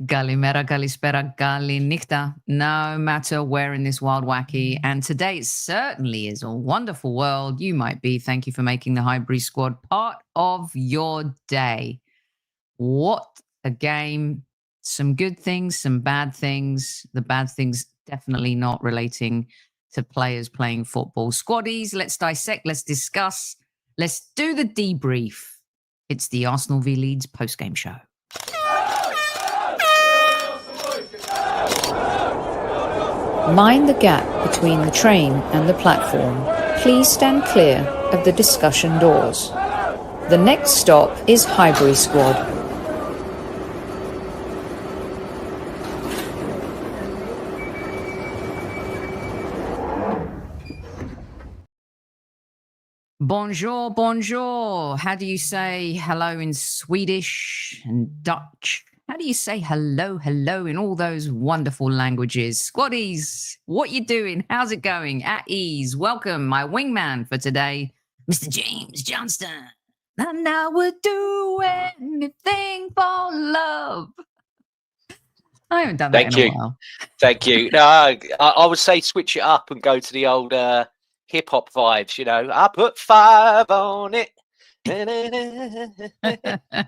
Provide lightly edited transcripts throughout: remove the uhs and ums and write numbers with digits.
Galimera, Galispera, Galinichta, no matter where in this wild wacky, and today certainly is a wonderful world you might be. Thank you for making the Highbury Squad part of your day. What a game. Some good things, some bad things. The bad things definitely not relating to players playing football. Squaddies, let's dissect, let's discuss, let's do the debrief. It's the Arsenal v Leeds post-game show. Mind the gap between the train and the platform. Please stand clear of the discussion doors. The next stop is Highbury Squad. Bonjour, bonjour. How do you say hello in Swedish and Dutch? How do you say hello, hello in all those wonderful languages? Squaddies, what you doing? How's it going? At ease. Welcome, my wingman for today, Mr. James Johnston. And I would do anything for love. I haven't done that in a while. Thank you. No, I would say switch it up and go to the old hip hop vibes. You know, I put 5 on it.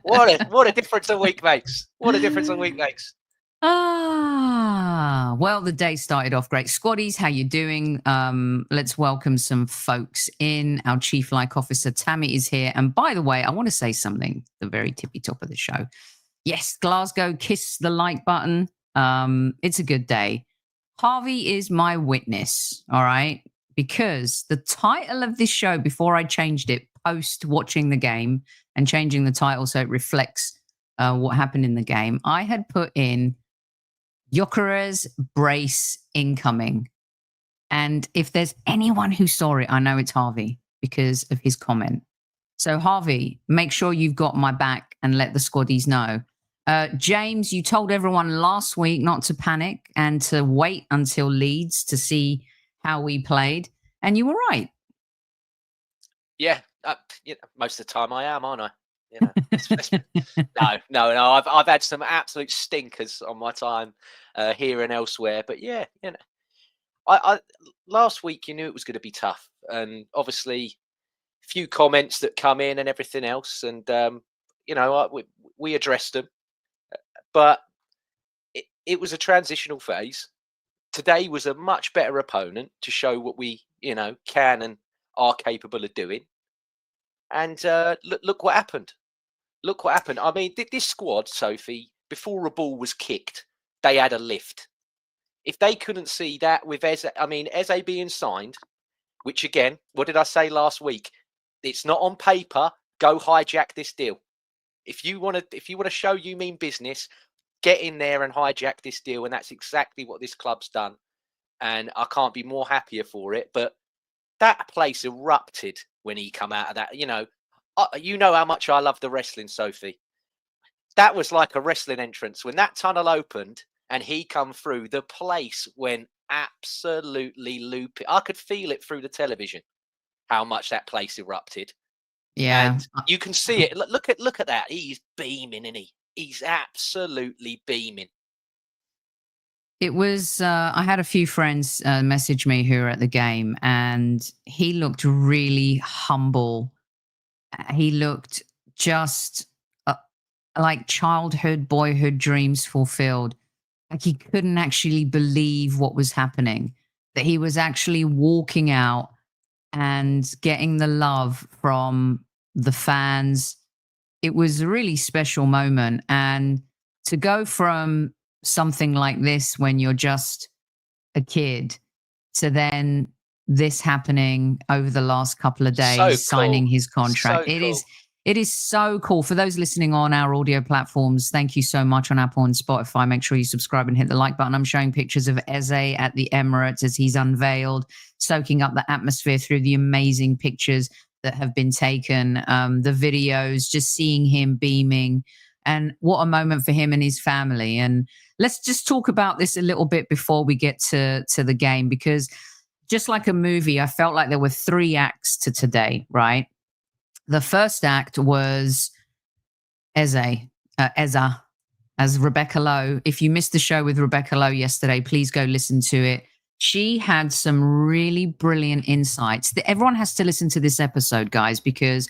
What a difference a week makes. What a difference a week makes. Well, the day started off great. Squaddies, how you doing? Let's welcome some folks in. Our Chief Like Officer, Tammy, is here. And by the way, I want to say something, the very tippy top of the show. Yes, Glasgow, kiss the like button. It's a good day. Harvey is my witness, all right? Because the title of this show, before I changed it, post watching the game and changing the title so it reflects what happened in the game, I had put in GYÖKERES brace incoming. And if there's anyone who saw it, I know it's Harvey because of his comment. So Harvey, make sure you've got my back and let the squaddies know. James, you told everyone last week not to panic and to wait until Leeds to see how we played. And you were right. Yeah, most of the time I am, aren't I? You know, no. I've had some absolute stinkers on my time here and elsewhere. But yeah, you know, I last week you knew it was going to be tough, and obviously a few comments that come in and everything else, and you know, we addressed them, but it was a transitional phase. Today was a much better opponent to show what we, you know, can and are capable of doing. And look what happened. Look what happened. I mean, this squad, Sophie, before a ball was kicked, they had a lift. If they couldn't see that with Eze, I mean, Eze being signed, which again, what did I say last week? It's not on paper. Go hijack this deal. If you want to show you mean business, get in there and hijack this deal. And that's exactly what this club's done. And I can't be more happier for it. But that place erupted when he come out of that. You know how much I love the wrestling, Sophie. That was like a wrestling entrance. When that tunnel opened and he come through, the place went absolutely loopy. I could feel it through the television, how much that place erupted. Yeah. And you can see it. Look at that. He's beaming, isn't he? He's absolutely beaming. It was, I had a few friends message me who were at the game, and he looked really humble. He looked just like childhood, boyhood dreams fulfilled. Like he couldn't actually believe what was happening, that he was actually walking out and getting the love from the fans. It was a really special moment. And to go from something like this when you're just a kid to then this happening over the last couple of days, So signing cool. his contract. So cool. It is so cool. For those listening on our audio platforms, thank you so much on Apple and Spotify. Make sure you subscribe and hit the like button. I'm showing pictures of Eze at the Emirates as he's unveiled, soaking up the atmosphere through the amazing pictures that have been taken, the videos, just seeing him beaming. And what a moment for him and his family. And let's just talk about this a little bit before we get to the game, because just like a movie, I felt like there were 3 acts to today, right? The first act was Eze, as Rebecca Lowe. If you missed the show with Rebecca Lowe yesterday, please go listen to it. She had some really brilliant insights. Everyone has to listen to this episode, guys, because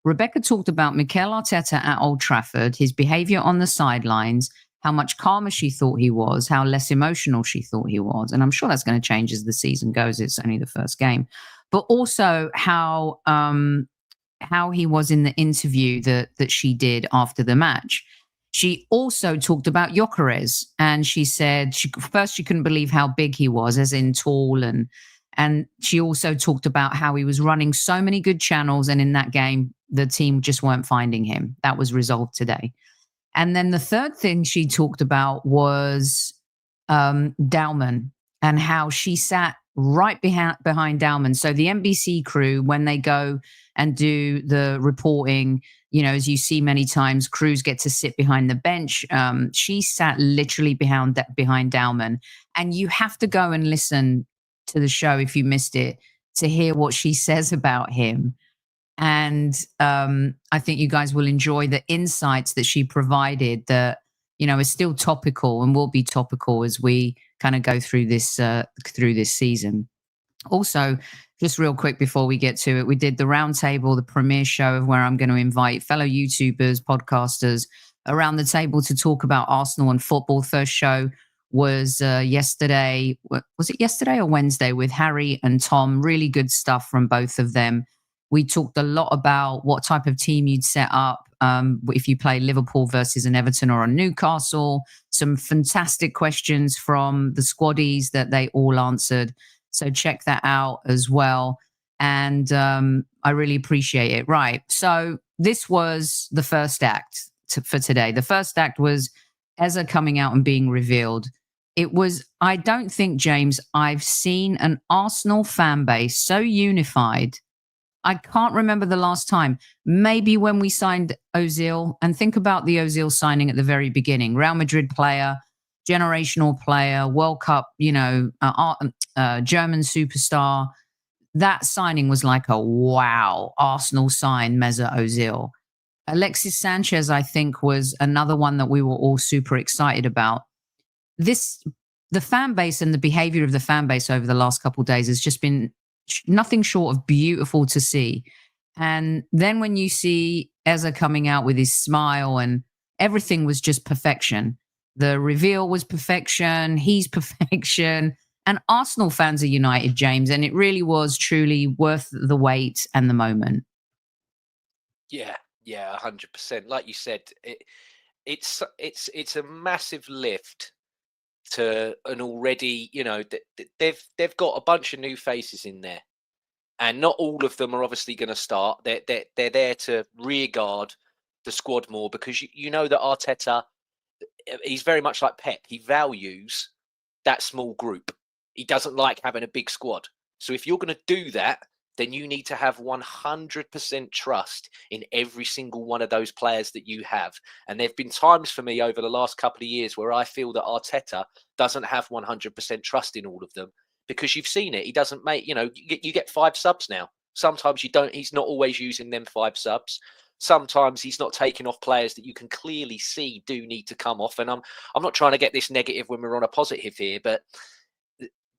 Rebecca talked about Mikel Arteta at Old Trafford, his behavior on the sidelines, how much calmer she thought he was, how less emotional she thought he was. And I'm sure that's going to change as the season goes. It's only the first game. But also how he was in the interview that she did after the match. She also talked about GYÖKERES, and she said she couldn't believe how big he was, as in tall, and she also talked about how he was running so many good channels, and in that game the team just weren't finding him. That was resolved today. And then the third thing she talked about was Dalman, and how she sat right behind Dalman. So the NBC crew, when they go and do the reporting, as you see many times, crews get to sit behind the bench. She sat literally behind Dalman. And you have to go and listen to the show if you missed it to hear what she says about him. And I think you guys will enjoy the insights that she provided that, is still topical and will be topical as we kind of go through this season. Also, just real quick before we get to it, we did the roundtable, the premiere show of where I'm going to invite fellow YouTubers, podcasters around the table to talk about Arsenal and football. First show was yesterday. Was it yesterday or Wednesday with Harry and Tom? Really good stuff from both of them. We talked a lot about what type of team you'd set up if you play Liverpool versus an Everton or a Newcastle. Some fantastic questions from the squaddies that they all answered. So check that out as well. And I really appreciate it. Right. So this was the first act for today. The first act was Eza coming out and being revealed. It was, I don't think, James, I've seen an Arsenal fan base so unified. I can't remember the last time. Maybe when we signed Ozil, and think about the Ozil signing at the very beginning. Real Madrid player, generational player, World Cup, German superstar. That signing was like a wow. Arsenal signed Mesut Ozil. Alexis Sanchez, I think, was another one that we were all super excited about. The fan base and the behavior of the fan base over the last couple of days has just been nothing short of beautiful to see. And then when you see Eza coming out with his smile, and everything was just perfection. The reveal was perfection. He's perfection. And Arsenal fans are united, James. And it really was truly worth the wait and the moment. Yeah, 100%. Like you said, it's a massive lift to an already, they've got a bunch of new faces in there, and not all of them are obviously going to start. They're there to rear guard the squad more, because you know that Arteta, he's very much like Pep. He values that small group. He doesn't like having a big squad. So if you're going to do that, then you need to have 100% trust in every single one of those players that you have. And there have been times for me over the last couple of years where I feel that Arteta doesn't have 100% trust in all of them, because you've seen it. He doesn't make, you get 5 subs now. Sometimes you don't, he's not always using them 5 subs. Sometimes he's not taking off players that you can clearly see do need to come off. And I'm not trying to get this negative when we're on a positive here, but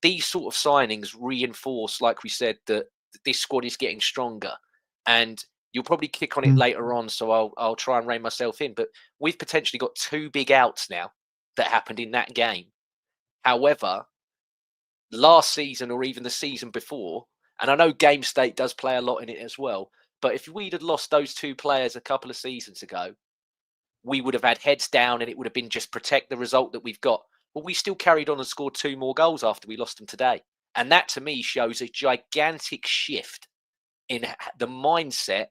these sort of signings reinforce, like we said, that this squad is getting stronger. And you'll probably kick on it later on, so I'll try and rein myself in. But we've potentially got 2 big outs now that happened in that game. However, last season or even the season before, and I know game state does play a lot in it as well, but if we'd had lost those 2 players a couple of seasons ago, we would have had heads down and it would have been just protect the result that we've got. But we still carried on and scored 2 more goals after we lost them today. And that, to me, shows a gigantic shift in the mindset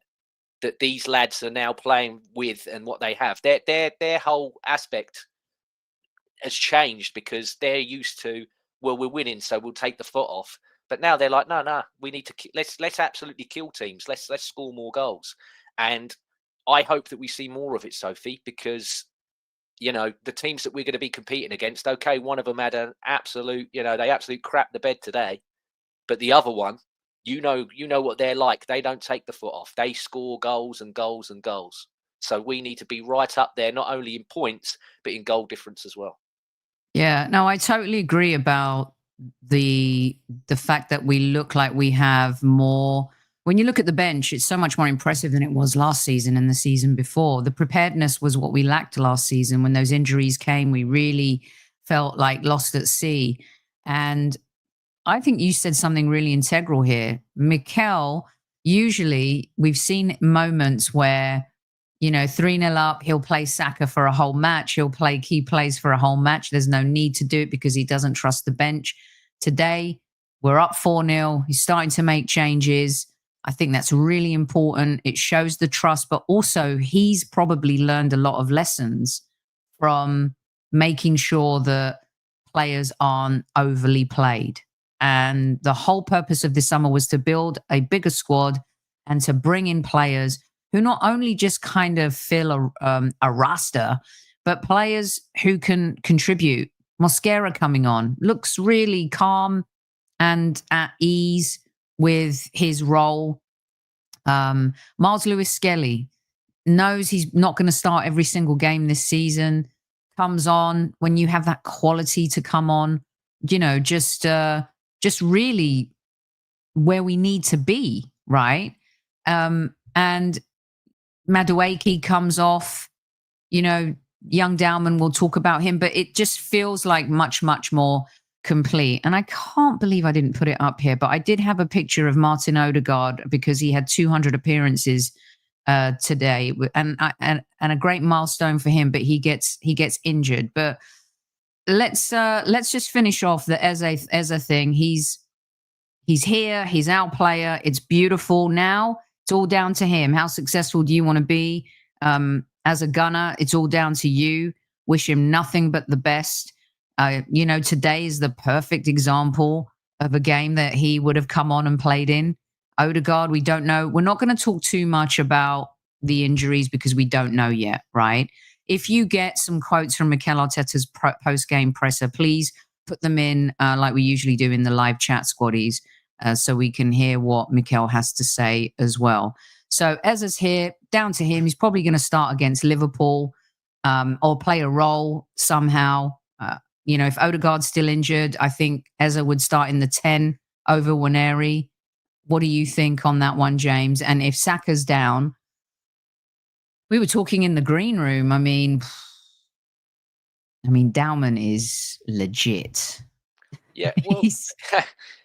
that these lads are now playing with and what they have. Their whole aspect has changed, because they're used to, well, we're winning, so we'll take the foot off. But now they're like, no, we need to let's absolutely kill teams. Let's score more goals. And I hope that we see more of it, Sophie, because the teams that we're going to be competing against, okay, one of them had an absolute, they absolutely crapped the bed today. But the other one, you know what they're like. They don't take the foot off. They score goals and goals and goals. So we need to be right up there, not only in points, but in goal difference as well. Yeah, no, I totally agree about the fact that we look like we have more. When you look at the bench, it's so much more impressive than it was last season and the season before. The preparedness was what we lacked last season. When those injuries came, we really felt like lost at sea. And I think you said something really integral here. Mikel, usually we've seen moments where, 3-0 up, he'll play Saka for a whole match. He'll play key plays for a whole match. There's no need to do it because he doesn't trust the bench. Today, we're up 4-0. He's starting to make changes. I think that's really important. It shows the trust, but also he's probably learned a lot of lessons from making sure that players aren't overly played. And the whole purpose of this summer was to build a bigger squad and to bring in players who not only just kind of fill a roster, but players who can contribute. Mosquera coming on looks really calm and at ease with his role. Miles Lewis-Skelly knows he's not going to start every single game this season. Comes on when you have that quality to come on, just really where we need to be, right? And Madueke comes off, young Dowman, will talk about him, but it just feels like much, much more complete. And I can't believe I didn't put it up here, but I did have a picture of Martin Odegaard because he had 200 appearances today, and a great milestone for him, but he gets injured. But let's just finish off the Eze thing. He's here. He's our player. It's beautiful. Now it's all down to him. How successful do you want to be as a gunner? It's all down to you. Wish him nothing but the best. Today is the perfect example of a game that he would have come on and played in. Odegaard, we don't know. We're not going to talk too much about the injuries because we don't know yet, right? If you get some quotes from Mikel Arteta's post-game presser, please put them in like we usually do in the live chat, squaddies, so we can hear what Mikel has to say as well. So Eze's here, down to him. He's probably going to start against Liverpool or play a role somehow. If Odegaard's still injured, I think Eze would start in the 10 over Waneri. What do you think on that one, James? And if Saka's down, we were talking in the green room. I mean, Dowman is legit. Yeah, well, this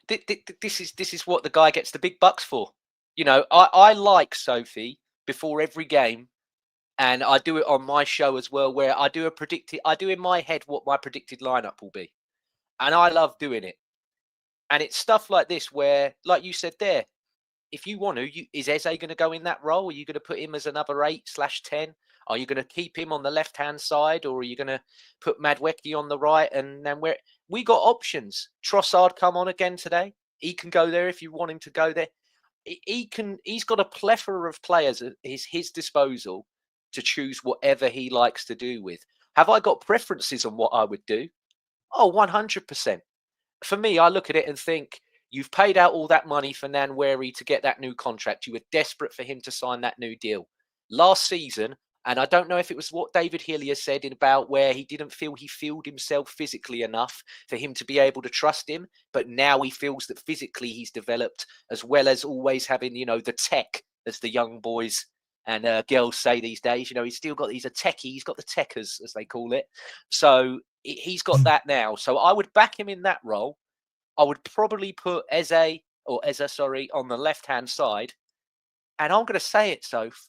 is what the guy gets the big bucks for. I like Sophie before every game, and I do it on my show as well, where I do in my head what my predicted lineup will be, and I love doing it. And it's stuff like this where, like you said there, if you want to, is Eze going to go in that role? Are you going to put him as another 8/10? Are you going to keep him on the left-hand side, or are you going to put Madueke on the right? And then we got options. Trossard come on again today. He can go there if you want him to go there. He's got a plethora of players at his disposal to choose whatever he likes to do with. Have I got preferences on what I would do? Oh, 100%. For me, I look at it and think, you've paid out all that money for Nwaneri to get that new contract. You were desperate for him to sign that new deal. Last season, and I don't know if it was what David Hillier said about where he didn't feel he filled himself physically enough for him to be able to trust him, but now he feels that physically he's developed, as well as always having, the tech, as the young boys and girls say these days. He's still got, he's a techie, he's got the tech as they call it. So he's got that now. So I would back him in that role. I would probably put Eze on the left-hand side. And I'm going to say it, Soph.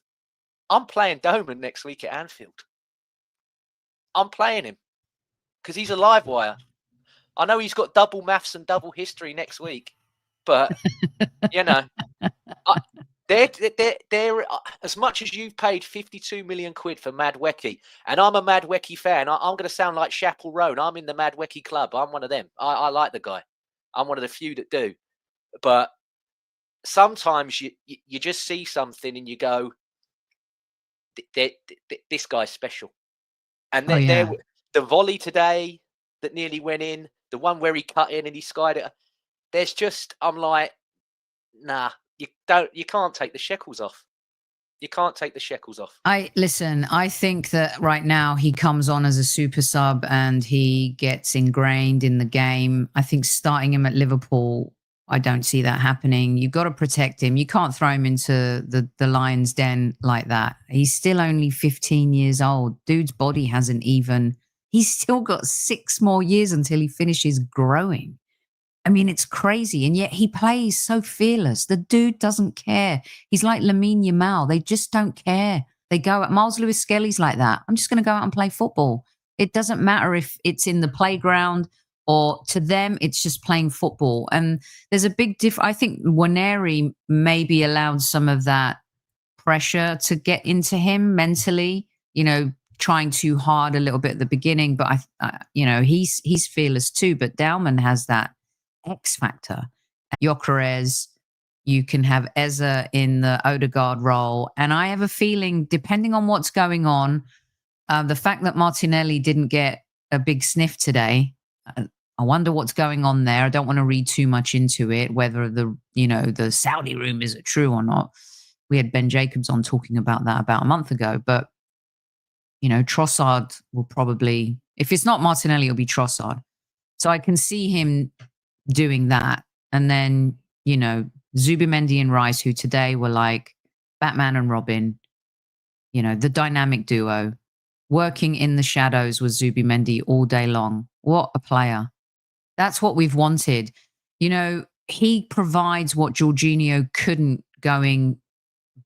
I'm playing Doman next week at Anfield. I'm playing him because he's a live wire. I know he's got double maths and double history next week, but, they're as much as you've paid 52 million quid for Madueke, and I'm a Madueke fan. I'm going to sound like Chapel Roan. I'm in the Madueke club. I'm one of them. I like the guy. I'm one of the few that do. But sometimes you just see something and you go, this guy's special. And then the volley today that nearly went in, the one where he cut in and he skied it. I'm like, nah, you can't take the shekels off. You can't take the shekels off. I think that right now he comes on as a super sub and he gets ingrained in the game. I think starting him at Liverpool, I don't see that happening. You've got to protect him. You can't throw him into the lion's den like that. He's still only 15 years old. Dude's body hasn't even, he's still got 6 more years until he finishes growing. I mean, it's crazy. And yet he plays so fearless. The dude doesn't care. He's like Lamine Yamal. They just don't care. They go at Miles Lewis Skelly's like that. I'm just going to go out and play football. It doesn't matter if it's in the playground or to them, it's just playing football. And there's a big difference. I think Waneri maybe allowed some of that pressure to get into him mentally, you know, trying too hard a little bit at the beginning. But, he's fearless too. But Dalman has that X factor. GYÖKERES, you can have Eza in the Odegaard role. And I have a feeling, depending on what's going on, the fact that Martinelli didn't get a big sniff today, I wonder what's going on there. I don't want to read too much into it, whether the Saudi rumors are true or not. We had Ben Jacobs on talking about that about a month ago. But, Trossard will probably, if it's not Martinelli, it'll be Trossard. So I can see him doing that. And then, Zubimendi and Rice, who today were like Batman and Robin, the dynamic duo, working in the shadows with Zubimendi all day long. What a player. That's what we've wanted. He provides what Jorginho couldn't going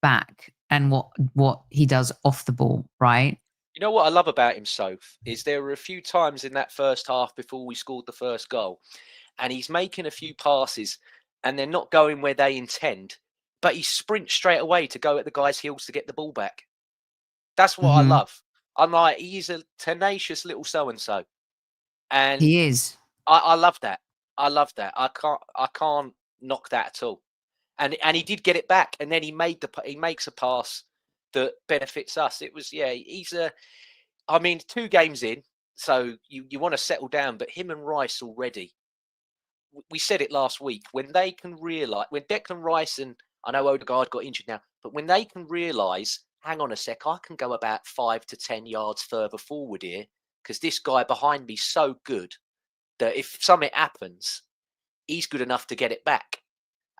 back and what he does off the ball, right? You know what I love about him, Soph, is there were a few times in that first half before we scored the first goal, and he's making a few passes and they're not going where they intend, but he sprints straight away to go at the guy's heels to get the ball back. That's what I love. I'm like, he's a tenacious little so-and-so. And he is. I love that. I love that. I can't knock that at all. And he did get it back, and then he makes a pass that benefits us. It was, he's 2 games in, so you want to settle down, but him and Rice already, we said it last week, when they can realise, when Declan Rice and I know Odegaard got injured now, but when they can realise, hang on a sec, I can go about 5 to 10 yards further forward here because this guy behind me's so good that if something happens, he's good enough to get it back.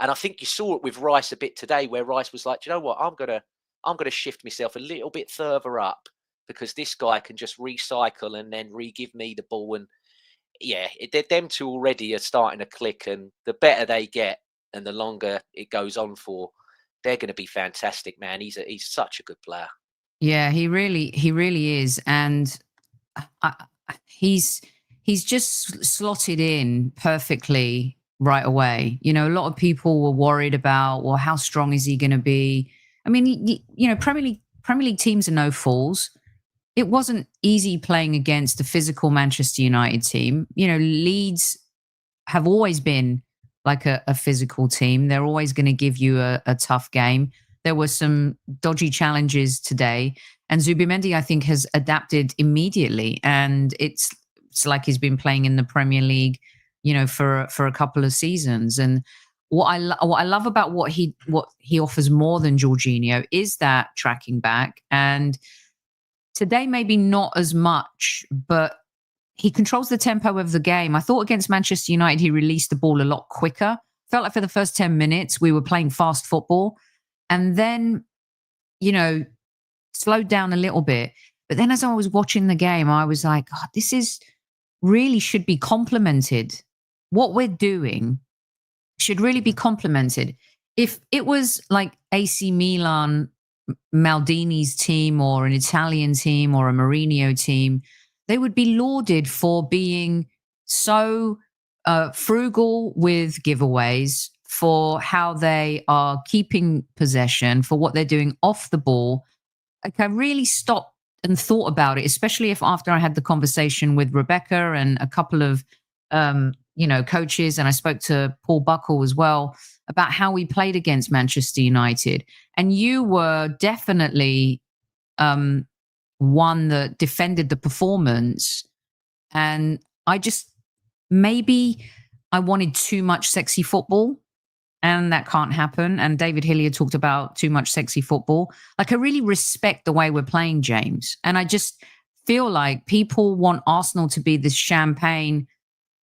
And I think you saw it with Rice a bit today, where Rice was like, do you know what, I'm gonna shift myself a little bit further up because this guy can just recycle and then re-give me the ball. And them two already are starting to click, and the better they get and the longer it goes on for, they're going to be fantastic, man. He's such a good player. Yeah, he really is. And he's just slotted in perfectly right away. A lot of people were worried about, well, how strong is he going to be? I mean, Premier League teams are no fools. It wasn't easy playing against a physical Manchester United team. Leeds have always been like a physical team. They're always going to give you a tough game. There were some dodgy challenges today, and Zubimendi, I think, has adapted immediately. And it's like he's been playing in the Premier League, for a couple of seasons. And what I love about what he offers more than Jorginho is that tracking back. And today, maybe not as much, but he controls the tempo of the game. I thought against Manchester United, he released the ball a lot quicker. Felt like for the first 10 minutes, we were playing fast football. And then, slowed down a little bit. But then as I was watching the game, I was like, oh, this is really should be complemented. What we're doing should really be complemented. If it was like AC Milan, Maldini's team, or an Italian team, or a Mourinho team, they would be lauded for being so frugal with giveaways, for how they are keeping possession, for what they're doing off the ball. Like, I really stopped and thought about it, especially after I had the conversation with Rebecca and a couple of coaches, and I spoke to Paul Buckle as well about how we played against Manchester United. And you were definitely one that defended the performance. And maybe I wanted too much sexy football. and that can't happen. And David Hillier talked about too much sexy football. Like, I really respect the way we're playing, James. And I just feel like people want Arsenal to be this champagne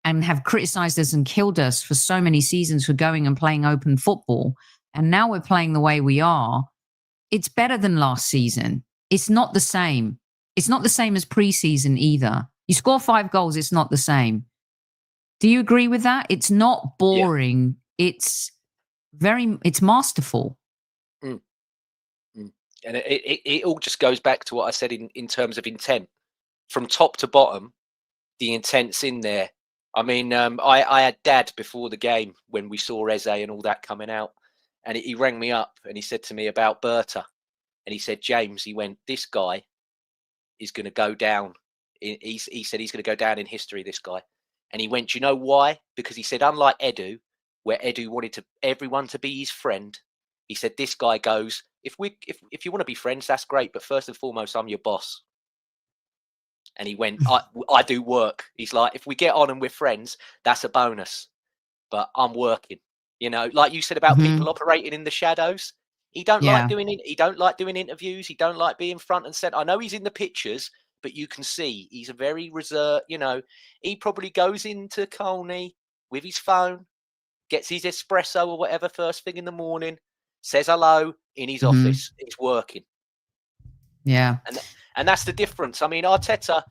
and have criticized us and killed us for so many seasons for going and playing open football. And now we're playing the way we are. It's better than last season. It's not the same. It's not the same as preseason either. You score 5 goals, it's not the same. Do you agree with that? It's not boring. Yeah. It's masterful. Mm. Mm. And it all just goes back to what I said in terms of intent. From top to bottom, the intent's in there. I mean, I had Dad before the game when we saw Eze and all that coming out. And he rang me up and he said to me about Berta. And he said, James, he went, this guy is going to go down. He said he's going to go down in history, this guy. And he went, do you know why? Because he said, unlike Edu, where Edu wanted everyone to be his friend, he said, this guy goes, if you want to be friends, that's great. But first and foremost, I'm your boss. And he went, I do work. He's like, if we get on and we're friends, that's a bonus. But I'm working. You know, like you said about people operating in the shadows. He don't like doing it. He don't like doing interviews. He don't like being front and center. I know he's in the pictures, but you can see he's a very reserved. You know, he probably goes into Colney with his phone, gets his espresso or whatever first thing in the morning, says hello in his office. He's working. Yeah. And that's the difference. I mean, Arteta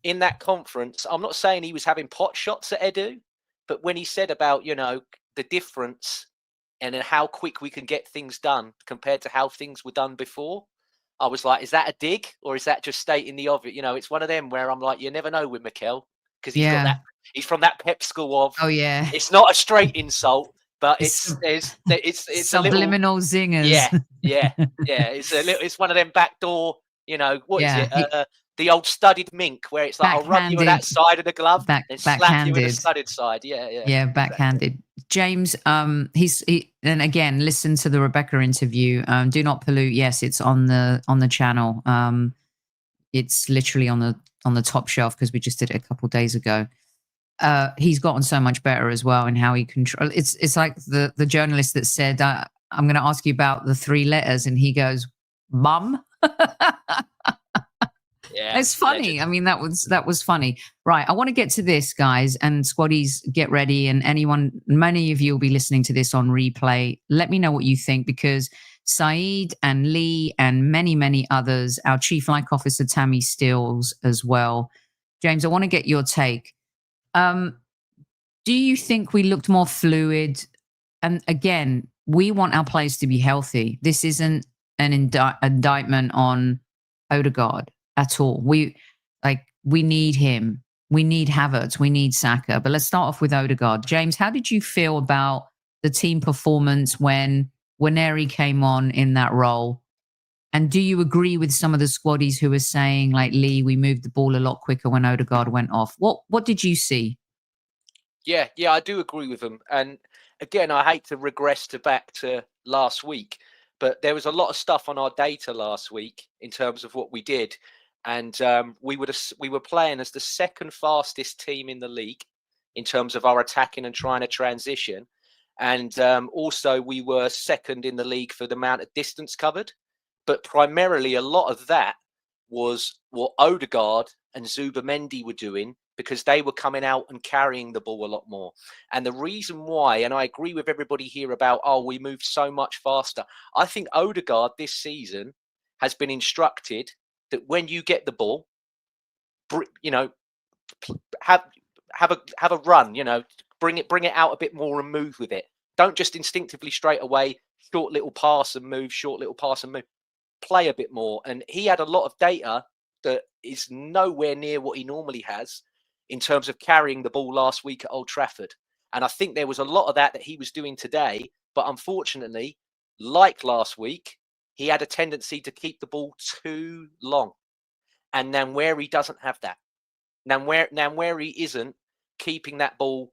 in that conference, I'm not saying he was having pot shots at Edu, but when he said about, you know, the difference and how quick we can get things done compared to how things were done before, I was like, is that a dig or is that just stating the obvious? You know, it's one of them where I'm like, you never know with Mikel because he's got that. He's from that Pep school of. Oh yeah. It's not a straight insult, but it's subliminal a little, zingers. Yeah. It's one of them backdoor. You know, what is it? The old studded mink where it's like, I'll rub you on that side of the glove and slap you with the studded side. Yeah, backhanded. James, and again, listen to the Rebecca interview. Do not pollute. Yes, it's on the channel. It's literally on the top shelf because we just did it a couple of days ago. He's gotten so much better as well in how he control. It's like the journalist that said, I'm going to ask you about the 3 letters, and he goes, "Mum." Yeah, it's funny. Legend. I mean, that was funny. Right. I want to get to this, guys, and squaddies, get ready. And many of you will be listening to this on replay. Let me know what you think, because Saeed and Lee and many, many others, our Chief Like Officer Tammy Stills as well. James, I want to get your take. Do you think we looked more fluid? And again, we want our players to be healthy. This isn't an indictment on Odegaard at all. We need him. We need Havertz. We need Saka. But let's start off with Odegaard. James, how did you feel about the team performance when Neri came on in that role? And do you agree with some of the squaddies who were saying, like Lee, we moved the ball a lot quicker when Odegaard went off? What did you see? Yeah, I do agree with them. And again, I hate to regress back to last week, but there was a lot of stuff on our data last week in terms of what we did. And we were playing as the second fastest team in the league in terms of our attacking and trying to transition. And also we were second in the league for the amount of distance covered. But primarily a lot of that was what Odegaard and Zubimendi were doing, because they were coming out and carrying the ball a lot more. And the reason why, and I agree with everybody here about, we moved so much faster. I think Odegaard this season has been instructed that when you get the ball, you know, have a run, you know, bring it out a bit more and move with it. Don't just instinctively straight away, short little pass and move. Play a bit more. And he had a lot of data that is nowhere near what he normally has in terms of carrying the ball last week at Old Trafford. And I think there was a lot of that he was doing today. But unfortunately, like last week, he had a tendency to keep the ball too long. And now where he doesn't have that, now where he isn't keeping that ball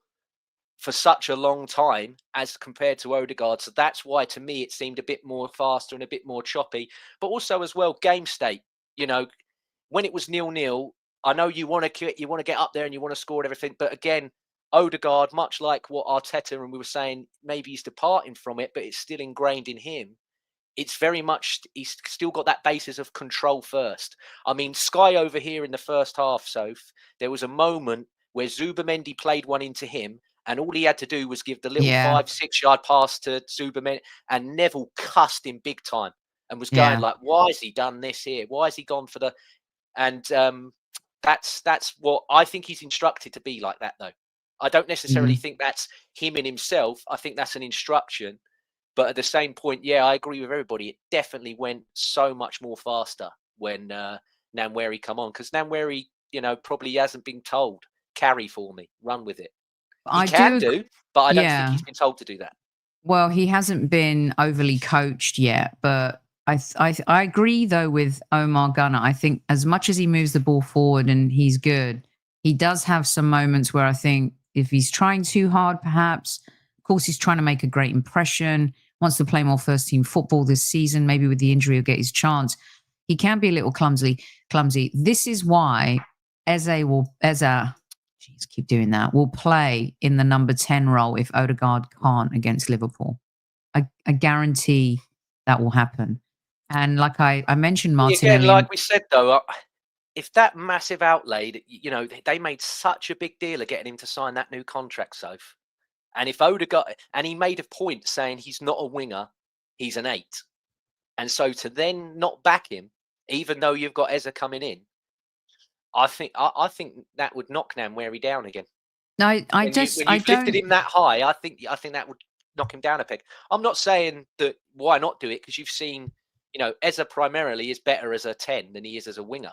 for such a long time as compared to Odegaard. So that's why, to me, it seemed a bit more faster and a bit more choppy. But also as well, game state. You know, when it was 0-0, I know you want to get up there and you want to score and everything. But again, Odegaard, much like what Arteta and we were saying, maybe he's departing from it, but it's still ingrained in him. It's very much, he's still got that basis of control first. I mean, Sky over here in the first half, Soph, there was a moment where Zubimendi played one into him, and all he had to do was give the little 5-6 yard pass to Zubimendi, and Neville cussed him big time and was going like, why has he done this here? Why has he gone for the... And that's what I think he's instructed to be like that, though. I don't necessarily think that's him in himself. I think that's an instruction. But at the same point, yeah, I agree with everybody. It definitely went so much more faster when Nwaneri come on, because Nwaneri, probably hasn't been told, carry for me, run with it. He can do, but I don't think he's been told to do that. Well, he hasn't been overly coached yet, but I agree though with Omar Gunnar. I think as much as he moves the ball forward and he's good, he does have some moments where I think if he's trying too hard, perhaps, of course, he's trying to make a great impression, wants to play more first team football this season, maybe with the injury he'll get his chance. He can be a little clumsy. This is why keep doing that, will play in the number 10 role if Odegaard can't against Liverpool. I guarantee that will happen. And like I mentioned, Martinelli. Again, like we said, though, if that massive outlay, they made such a big deal of getting him to sign that new contract, Soph. And if Odegaard, and he made a point saying he's not a winger, he's an 8. And so to then not back him, even though you've got Eza coming in, I think that would knock Nwaneri down again. No, when you've lifted him that high, I think that would knock him down a peg. I'm not saying that why not do it, because you've seen, Eza primarily is better as a 10 than he is as a winger,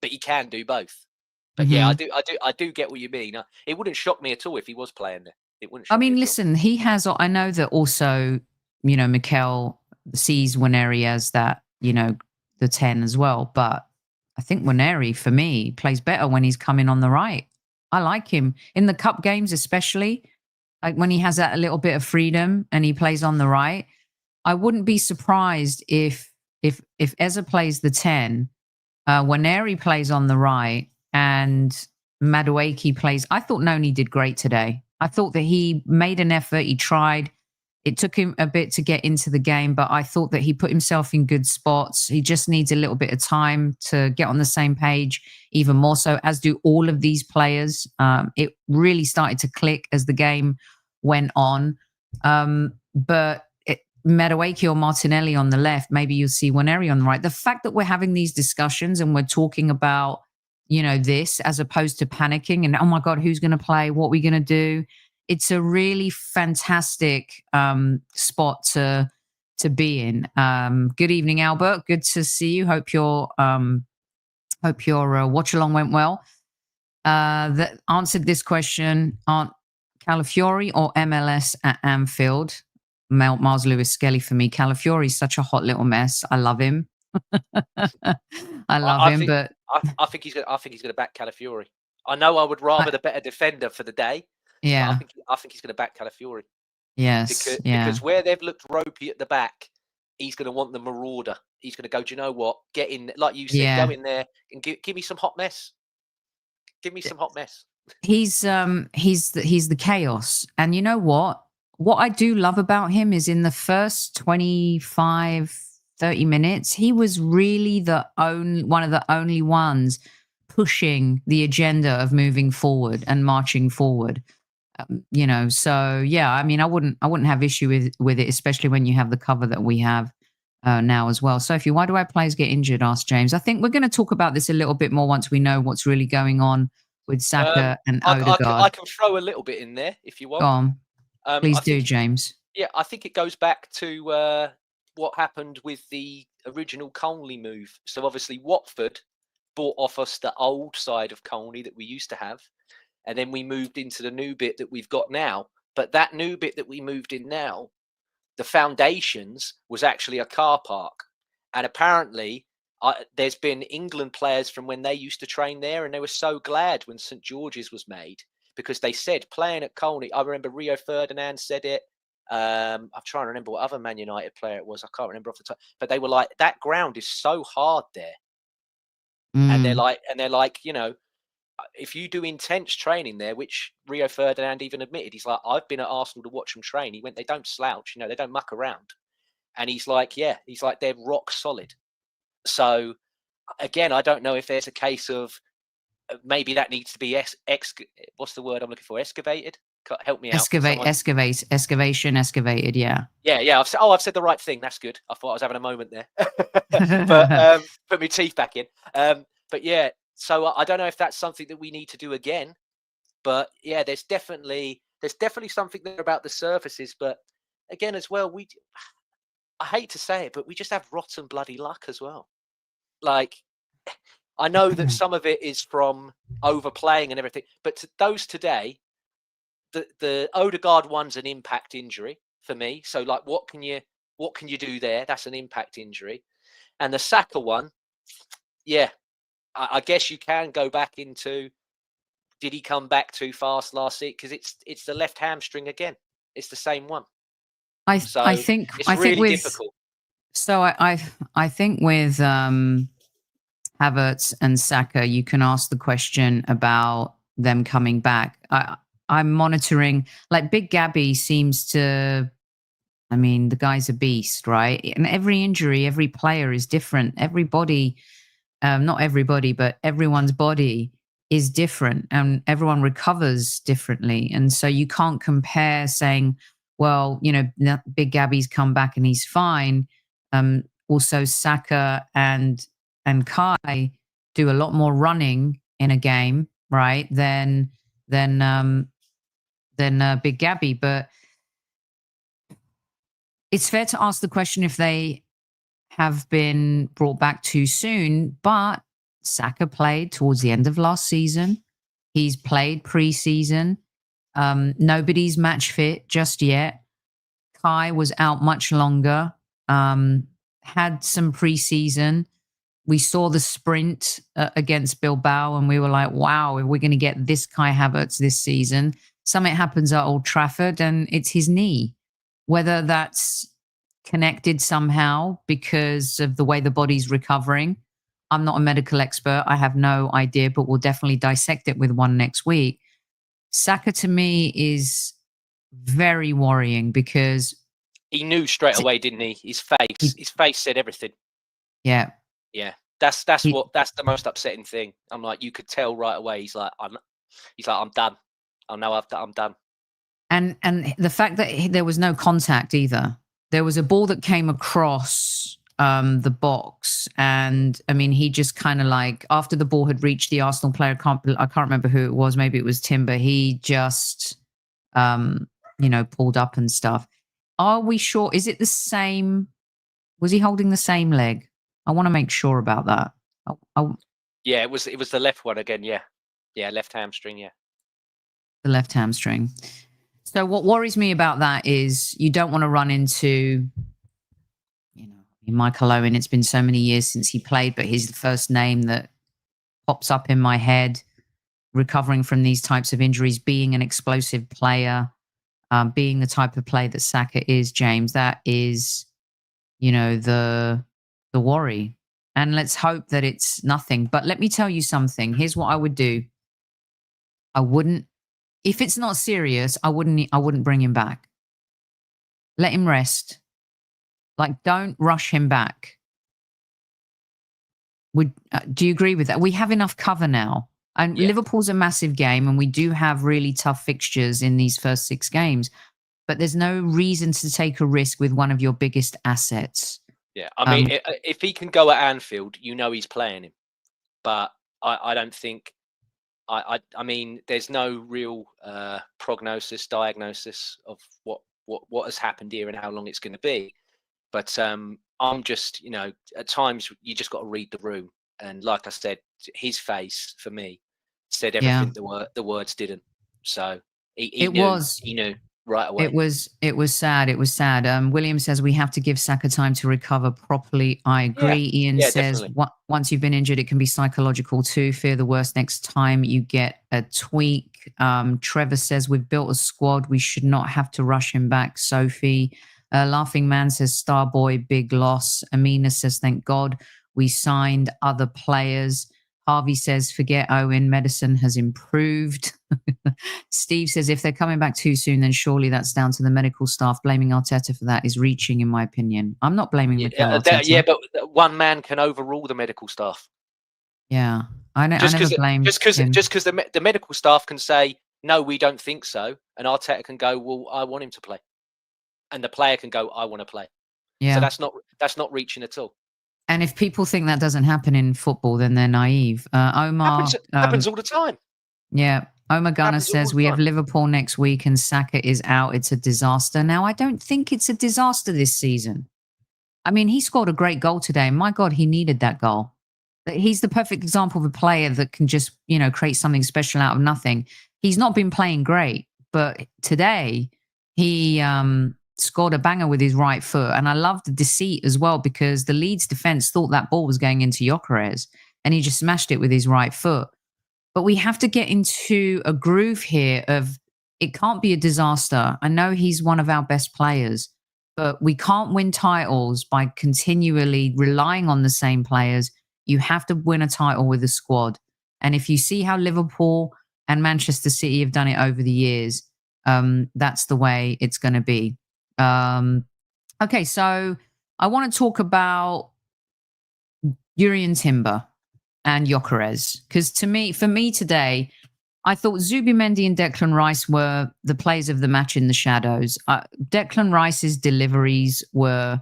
but he can do both. But yeah, I do get what you mean. It wouldn't shock me at all if he was playing there. It wouldn't. I mean, listen, he has. I know that also, Mikel sees Nwaneri as that, the 10 as well, but I think Nwaneri, for me, plays better when he's coming on the right. I like him in the cup games, especially like when he has that a little bit of freedom and he plays on the right. I wouldn't be surprised if Eza plays the 10, Nwaneri plays on the right, and Madueke plays. I thought Noni did great today. I thought that he made an effort. He tried. It took him a bit to get into the game, but I thought that he put himself in good spots. He just needs a little bit of time to get on the same page, even more so, as do all of these players. It really started to click as the game went on. But Madueke or Martinelli on the left, maybe you'll see Nwaneri on the right. The fact that we're having these discussions and we're talking about, this as opposed to panicking and, oh my God, who's going to play? What are we going to do? It's a really fantastic spot to be in. Good evening, Albert. Good to see you. Hope your watch along went well. That answered this question: Aren't Calafiori or MLS at Anfield? Miles Lewis Skelly for me. Calafiori's such a hot little mess. I love him. I think he's going to back Calafiori. I know I would rather the better defender for the day. Yeah, I think he's going to back Calafiori. Yes, because where they've looked ropey at the back, he's going to want the marauder. He's going to go, do you know what? Get in, like you said, go in there and give me some hot mess. Give me some hot mess. He's the chaos, and you know what? What I do love about him is in the first 25, 30 minutes, he was really one of the only ones pushing the agenda of moving forward and marching forward. So yeah, I mean, I wouldn't have issue with it, especially when you have the cover that we have now as well. Sophie, why do our players get injured? Asked James. I think we're going to talk about this a little bit more once we know what's really going on with Saka and Odegaard. I can throw a little bit in there if you want. Go on. Please do, James. Yeah, I think it goes back to what happened with the original Colney move. So obviously Watford bought off us the old side of Colney that we used to have. And then we moved into the new bit that we've got now. But that new bit that we moved in now, the foundations was actually a car park. And apparently there's been England players from when they used to train there, and they were so glad when St. George's was made, because they said playing at Colney, I remember Rio Ferdinand said it. I'm trying to remember what other Man United player it was. I can't remember off the top. But they were like, that ground is so hard there. And they're like, if you do intense training there, which Rio Ferdinand even admitted, he's like, I've been at Arsenal to watch them train. He went, they don't slouch, they don't muck around. And he's like, they're rock solid. So again, I don't know if there's a case of maybe that needs to be what's the word I'm looking for? Excavated? Help me out. Excavated. Yeah. Yeah. I've said the right thing. That's good. I thought I was having a moment there, but put my teeth back in. But yeah, so I don't know if that's something that we need to do again. But yeah, there's definitely something there about the surfaces. But again, as well, I hate to say it, but we just have rotten bloody luck as well. Like, I know that some of it is from overplaying and everything, but those today, the Odegaard one's an impact injury for me. So like, what can you do there? That's an impact injury. And the Saka one, yeah, I guess you can go back into, did he come back too fast last week? Because it's the left hamstring again. It's the same one. I think difficult. So I think with Havertz and Saka, you can ask the question about them coming back. I'm monitoring, like Big Gabby seems to, I mean, the guy's a beast, right? And every injury, every player is different. Everybody, not everybody, but everyone's body is different and everyone recovers differently. And so you can't compare saying, well, Big Gabby's come back and he's fine. Also Saka and Kai do a lot more running in a game, right? Than Big Gabby. But it's fair to ask the question if they have been brought back too soon. But Saka played towards the end of last season. He's played pre-season. Nobody's match fit just yet. Kai was out much longer. Had some pre-season. We saw the sprint against Bilbao and we were like, wow, if we're going to get this Kai Havertz this season, something happens at Old Trafford and it's his knee. Whether that's connected somehow because of the way the body's recovering, I'm not a medical expert. I have no idea, but we'll definitely dissect it with one next week. Saka to me is very worrying because he knew straight away, didn't he? His face said everything. Yeah. Yeah. That's the most upsetting thing. I'm like, you could tell right away. He's like, I'm done. I know I'm done. And the fact that there was no contact either. There was a ball that came across the box, and I mean, he just kind of like, after the ball had reached the Arsenal player, I can't remember who it was. Maybe it was Timber. He just, pulled up and stuff. Are we sure? Is it the same? Was he holding the same leg? I want to make sure about that. Yeah, it was the left one again. Yeah, left hamstring. Yeah, the left hamstring. So what worries me about that is you don't want to run into, Michael Owen. It's been so many years since he played, but he's the first name that pops up in my head. Recovering from these types of injuries, being an explosive player, being the type of player that Saka is, James, that is, the worry. And let's hope that it's nothing. But let me tell you something. Here's what I would do. If it's not serious, I wouldn't bring him back. Let him rest. Like, don't rush him back. Do you agree with that? We have enough cover now. And yeah. Liverpool's a massive game, and we do have really tough fixtures in these first 6 games. But there's no reason to take a risk with one of your biggest assets. Yeah, I mean, if he can go at Anfield, he's playing him. But I don't think... I mean, there's no real diagnosis of what has happened here and how long it's going to be. But I'm just, at times you just got to read the room. And like I said, his face for me said everything the words didn't. So he knew right away. It was sad. It was sad. William says we have to give Saka time to recover properly. I agree. Yeah. Ian says once you've been injured, it can be psychological too. Fear the worst next time you get a tweak. Trevor says we've built a squad. We should not have to rush him back. Sophie. Laughing Man says Starboy, big loss. Amina says thank God we signed other players. Harvey says, forget Owen, medicine has improved. Steve says, if they're coming back too soon, then surely that's down to the medical staff. Blaming Arteta for that is reaching, in my opinion. I'm not blaming Mikel Arteta. But one man can overrule the medical staff. Yeah, I never blamed him. Just because the medical staff can say, no, we don't think so. And Arteta can go, well, I want him to play. And the player can go, I want to play. Yeah. So that's not reaching at all. And if people think that doesn't happen in football, then they're naive. Omar happens all the time. Yeah. Omar Gunner says we have Liverpool next week and Saka is out. It's a disaster. Now, I don't think it's a disaster this season. I mean, he scored a great goal today. And my God, he needed that goal. He's the perfect example of a player that can just, create something special out of nothing. He's not been playing great, but today he scored a banger with his right foot. And I love the deceit as well, because the Leeds defense thought that ball was going into GYÖKERES and he just smashed it with his right foot. But we have to get into a groove here of it can't be a disaster. I know he's one of our best players, but we can't win titles by continually relying on the same players. You have to win a title with a squad. And if you see how Liverpool and Manchester City have done it over the years, that's the way it's going to be. Okay, so I want to talk about Jurrien Timber and GYÖKERES, because for me today, I thought Zubimendi and Declan Rice were the players of the match in the shadows. Declan Rice's deliveries were,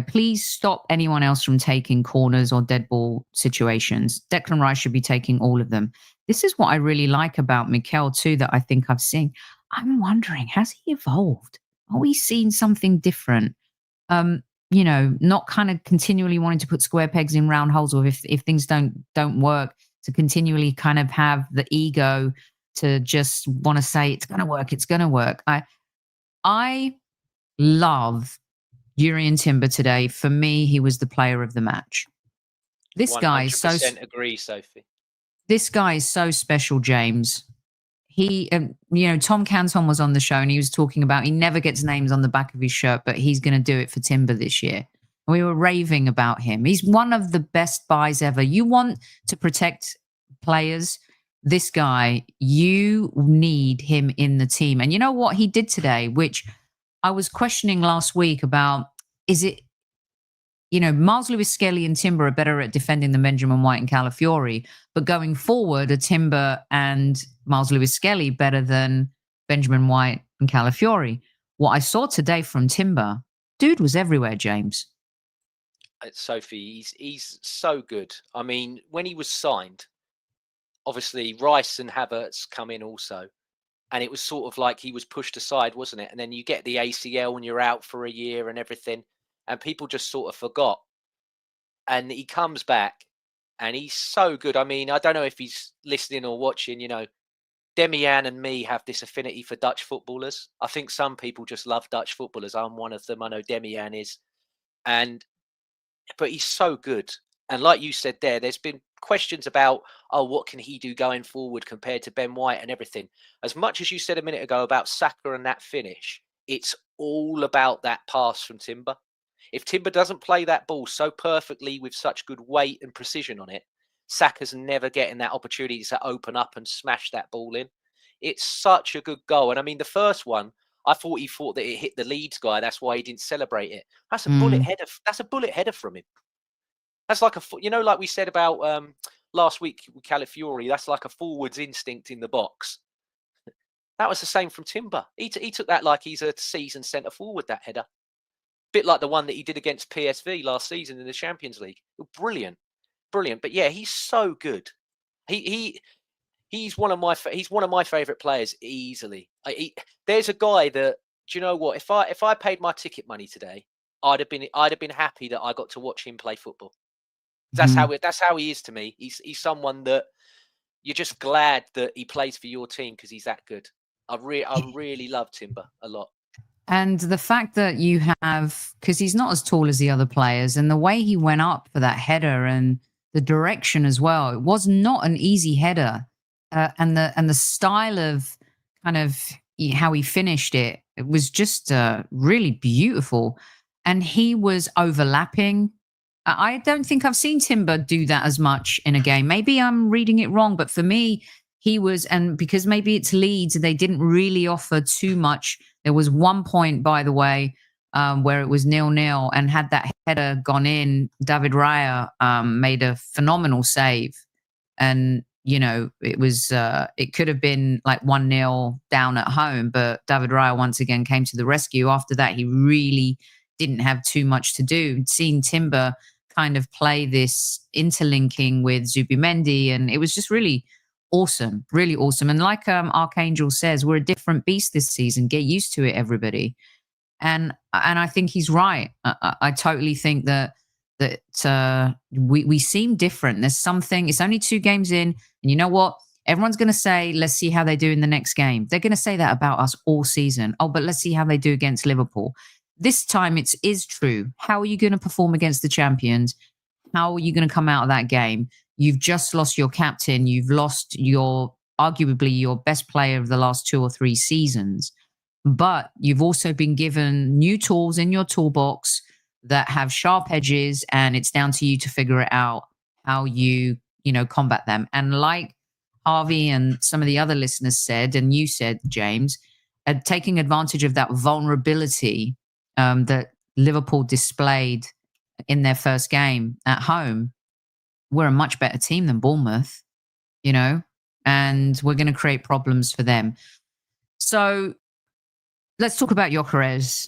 please stop anyone else from taking corners or dead ball situations. Declan Rice should be taking all of them. This is what I really like about Mikel too, that I think I've seen. I'm wondering, has he evolved? Are we seeing something different? Not kind of continually wanting to put square pegs in round holes, or if things don't work, to continually kind of have the ego to just want to say it's going to work, it's going to work. I love Jurrien Timber today. For me, he was the player of the match. This guy is so agree, Sophie. This guy is so special, James. He, Tom Canton was on the show and he was talking about he never gets names on the back of his shirt, but he's going to do it for Timber this year. And we were raving about him. He's one of the best buys ever. You want to protect players, this guy, you need him in the team. And you know what he did today, which I was questioning last week about, is it, Miles Lewis-Skelly and Timber are better at defending than Benjamin White and Calafiori, but going forward, are Timber and Miles Lewis-Skelly better than Benjamin White and Calafiori? What I saw today from Timber, dude was everywhere, James. Sophie, he's so good. I mean, when he was signed, obviously Rice and Havertz come in also, and it was sort of like he was pushed aside, wasn't it? And then you get the ACL and you're out for a year and everything. And people just sort of forgot. And he comes back and he's so good. I mean, I don't know if he's listening or watching, Demian and me have this affinity for Dutch footballers. I think some people just love Dutch footballers. I'm one of them. I know Demian is. But he's so good. And like you said there's been questions about, what can he do going forward compared to Ben White and everything. As much as you said a minute ago about Saka and that finish, it's all about that pass from Timber. If Timber doesn't play that ball so perfectly with such good weight and precision on it, Saka's never getting that opportunity to open up and smash that ball in. It's such a good goal. And I mean, the first one, I thought he thought that it hit the Leeds guy. That's why he didn't celebrate it. That's a bullet header. That's a bullet header from him. That's like like we said about last week with Calafiori, that's like a forwards instinct in the box. That was the same from Timber. He took that like he's a seasoned centre forward, that header. Bit like the one that he did against PSV last season in the Champions League. Brilliant. But yeah, he's so good. He's one of my favorite players easily. There's a guy that, do you know what? If I paid my ticket money today, I'd have been happy that I got to watch him play football. That's how he is to me. He's someone that you're just glad that he plays for your team because he's that good. I really love Timber a lot. And the fact that you have, because he's not as tall as the other players, and the way he went up for that header and the direction as well, it was not an easy header. And the style of kind of how he finished it was just really beautiful. And he was overlapping I don't think I've seen Timber do that as much in a game. Maybe I'm reading it wrong, but for me, he was, and because maybe it's Leeds, they didn't really offer too much. There was one point, by the way, where it was 0-0, and had that header gone in, David Raya made a phenomenal save. And, you know, it was, it could have been like 1-0 down at home, but David Raya once again came to the rescue. After that, he really didn't have too much to do. Seeing Timber kind of play this interlinking with Zubimendi, and it was just really awesome, really awesome. And like Archangel says, we're a different beast this season. Get used to it, everybody. And I think he's right. I totally think that we seem different. There's something. It's only 2 games in, and you know what? Everyone's going to say, let's see how they do in the next game. They're going to say that about us all season. Oh, but let's see how they do against Liverpool. This time it is true. How are you going to perform against the champions? How are you going to come out of that game? You've just lost your captain. You've lost arguably your best player of the last 2 or 3 seasons. But you've also been given new tools in your toolbox that have sharp edges, and it's down to you to figure it out how you combat them. And like Harvey and some of the other listeners said, and you said, James, taking advantage of that vulnerability that Liverpool displayed in their first game at home, we're a much better team than Bournemouth, and we're going to create problems for them. So let's talk about GYÖKERES.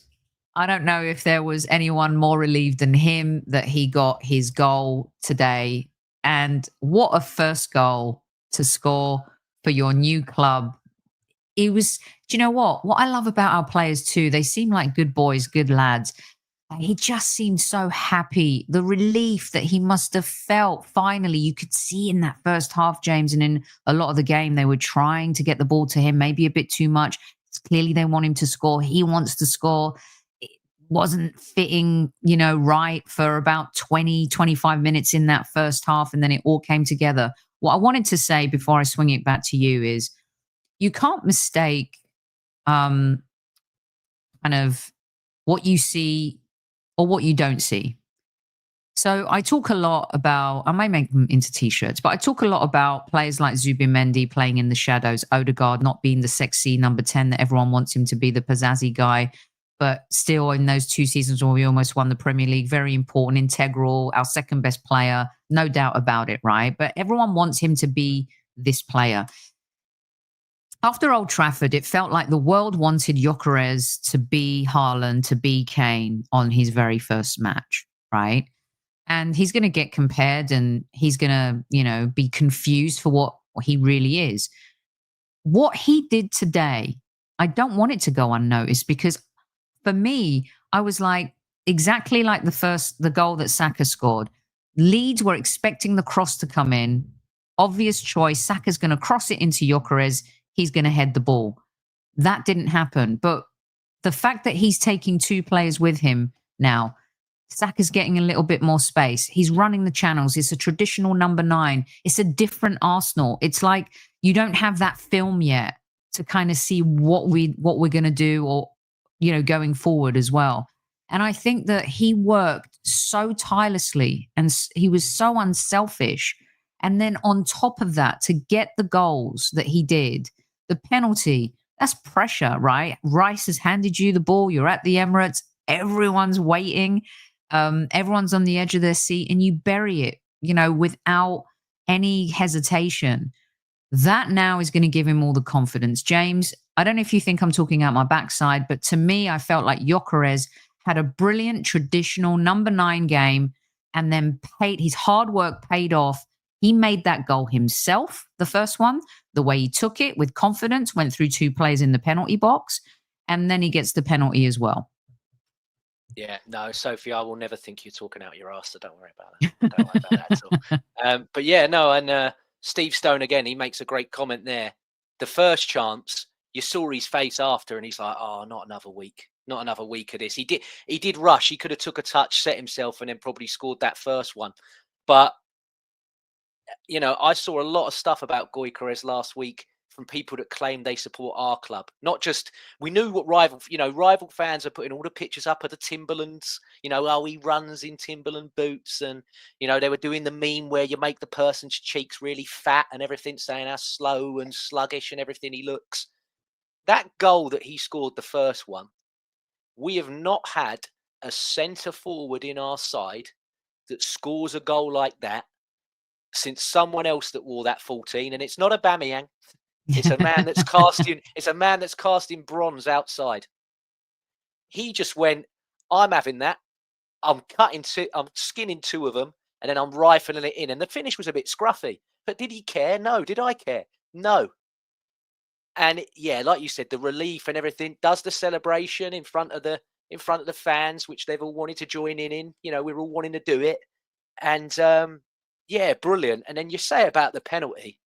I don't know if there was anyone more relieved than him that he got his goal today. And what a first goal to score for your new club. It was, do you know what? What I love about our players too, they seem like good boys, good lads. He just seemed so happy. The relief that he must have felt, finally, you could see in that first half, James, and in a lot of the game, they were trying to get the ball to him, maybe a bit too much. Clearly, they want him to score. He wants to score. It wasn't fitting, right for about 20, 25 minutes in that first half, and then it all came together. What I wanted to say before I swing it back to you is you can't mistake kind of what you see or what you don't see. So I talk a lot about, I may make them into T-shirts, but I talk a lot about players like Zubimendi playing in the shadows, Odegaard not being the sexy number 10 that everyone wants him to be, the pizzazzy guy, but still in those 2 seasons where we almost won the Premier League, very important, integral, our second best player, no doubt about it, right? But everyone wants him to be this player. After Old Trafford, it felt like the world wanted GYÖKERES to be Haaland, to be Kane on his very first match, right? And he's going to get compared, and he's going to, be confused for what he really is. What he did today, I don't want it to go unnoticed, because for me, I was like, exactly like the goal that Saka scored. Leeds were expecting the cross to come in. Obvious choice. Saka's going to cross it into GYÖKERES. He's going to head the ball. That didn't happen. But the fact that he's taking 2 players with him now, Saka's getting a little bit more space. He's running the channels. It's a traditional number 9. It's a different Arsenal. It's like you don't have that film yet to kind of see what we're going to do, or, going forward as well. And I think that he worked so tirelessly and he was so unselfish. And then on top of that, to get the goals that he did, the penalty, that's pressure, right? Rice has handed you the ball. You're at the Emirates. Everyone's waiting. Everyone's on the edge of their seat, and you bury it, without any hesitation. That now is going to give him all the confidence. James, I don't know if you think I'm talking out my backside, but to me, I felt like GYÖKERES had a brilliant traditional number 9 game, and then his hard work paid off. He made that goal himself, the first one, the way he took it with confidence, went through 2 players in the penalty box, and then he gets the penalty as well. Yeah, no, Sophie, I will never think you're talking out your ass, so don't worry about that. Don't worry about that at all. But yeah, no, and Steve Stone, again, he makes a great comment there. The first chance, you saw his face after, and he's like, oh, not another week. Not another week of this. He did rush. He could have took a touch, set himself, and then probably scored that first one. But I saw a lot of stuff about GYÖKERES last week from people that claim they support our club. Not just, we knew what rival fans are putting all the pictures up of the Timberlands, he runs in Timberland boots, and, they were doing the meme where you make the person's cheeks really fat and everything, saying how slow and sluggish and everything he looks. That goal that he scored, the first one, we have not had a centre forward in our side that scores a goal like that since someone else that wore that 14, and it's not Aubameyang. It's a man that's casting. It's a man that's casting bronze outside. He just went, I'm having that. I'm skinning 2 of them, and then I'm rifling it in. And the finish was a bit scruffy. But did he care? No. Did I care? No. And yeah, like you said, the relief and everything. Does the celebration in front of the fans, which they've all wanted to join in. We're all wanting to do it. And yeah, brilliant. And then you say about the penalty.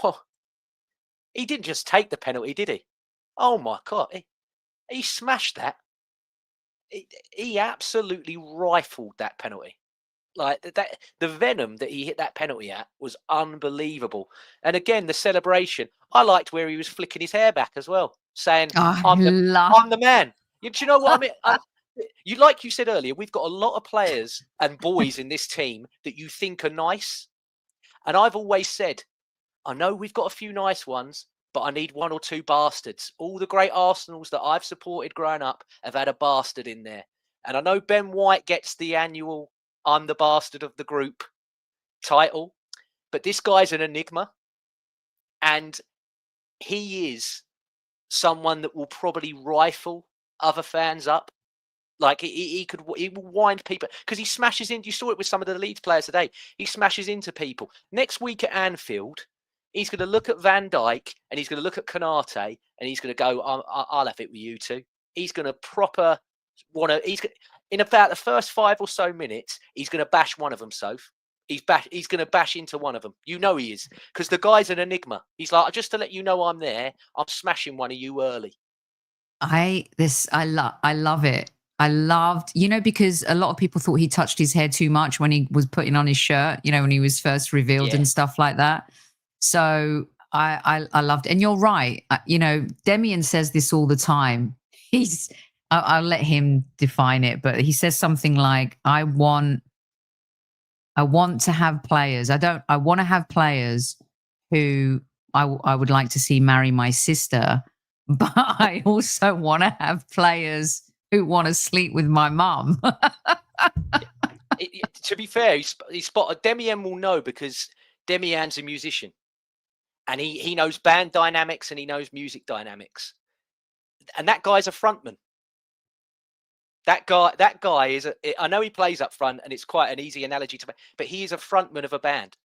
Well, he didn't just take the penalty, did he? Oh my God. He smashed that. He absolutely rifled that penalty. Like that, the venom that he hit that penalty at was unbelievable. And again, the celebration. I liked where he was flicking his hair back as well, saying, I'm the man. Do you know what I mean? Like you said earlier, we've got a lot of players and boys in this team that you think are nice. And I've always said, I know we've got a few nice ones, but I need 1 or 2 bastards. All the great Arsenals that I've supported growing up have had a bastard in there. And I know Ben White gets the annual I'm the bastard of the group title, but this guy's an enigma. And he is someone that will probably rifle other fans up. Like he will wind people because he smashes in. You saw it with some of the Leeds players today. He smashes into people. Next week at Anfield, he's going to look at Van Dijk and he's going to look at Konate and he's going to go, I'll have it with you two. He's going to proper want to. In about the first 5 or so minutes, he's going to bash one of them. Soph. He's going to bash into one of them. He is, because the guy's an enigma. He's like, just to let you know I'm there. I'm smashing one of you early. I love it. I loved, because a lot of people thought he touched his hair too much when he was putting on his shirt, when he was first revealed and stuff like that. So I loved it. And you're right. Demian says this all the time. I'll let him define it, but he says something like, I want to have players. I want to have players who I would like to see marry my sister, but I also want to have players who want to sleep with my mum. To be fair, he spotted. Demian will know because Demian's a musician, and he knows band dynamics and he knows music dynamics. And that guy's a frontman. That guy is. I know he plays up front, and it's quite an easy analogy to make, but he is a frontman of a band.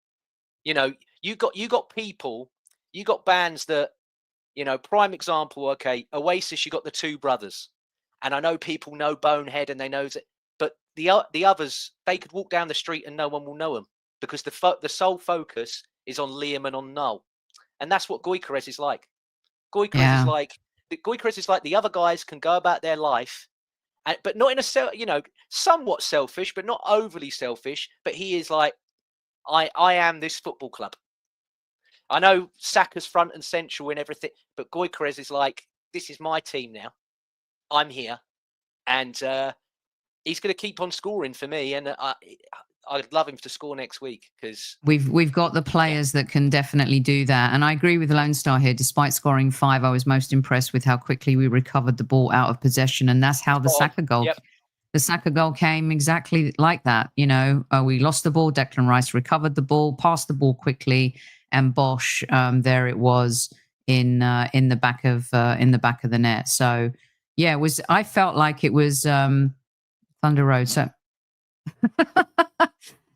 You got people, you got bands that, prime example. Okay, Oasis, you got the 2 brothers, and I know people know Bonehead and they know that, but the others, they could walk down the street and no one will know them because the sole focus is on Liam and on Noel, and that's what GYÖKERES is like. GYÖKERES is like the other guys can go about their life. But not in a somewhat selfish, but not overly selfish. But he is like, I am this football club. I know Saka's front and central and everything, but GYÖKERES is like, this is my team now. I'm here, and he's going to keep on scoring for me. And I'd love him to score next week because we've got the players that can definitely do that. And I agree with Lone Star here. Despite scoring 5, I was most impressed with how quickly we recovered the ball out of possession, and that's how the Saka goal. Yep. The Saka goal came exactly like that. We lost the ball. Declan Rice recovered the ball, passed the ball quickly, and Bosch, there it was in the back of the net. So yeah, I felt like it was Thunder Road. So.